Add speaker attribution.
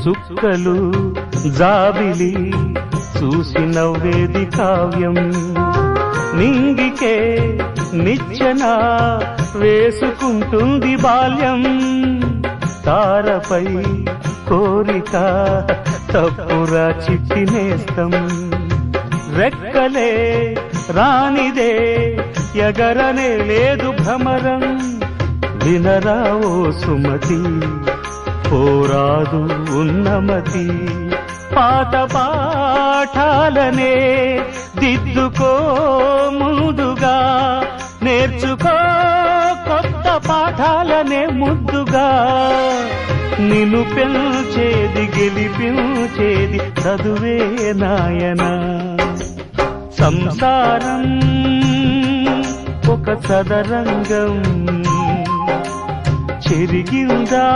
Speaker 1: చుక్కలు జాబిలి చూసి నవ్వేది కావ్యం నింగికే నిచ్చెన వేసుకుంటుంది బాల్యం తారపై కోరిక తప్పురా చిట్టినేస్తం రెక్కలే రానిదే ఎగరనే లేదు భ్రమరం వినరా ఓ సుమతి పోరాదు ఉన్నమతి పాత పాఠాలనే దిద్దుకో ముందుగా నేర్చుకో కొత్త పాఠాలనే ముద్దుగా నిన్ను పెంచేది గెలిపించేది చదువే నాయనా సంసారం ఒక సదరంగం చెరిగిందా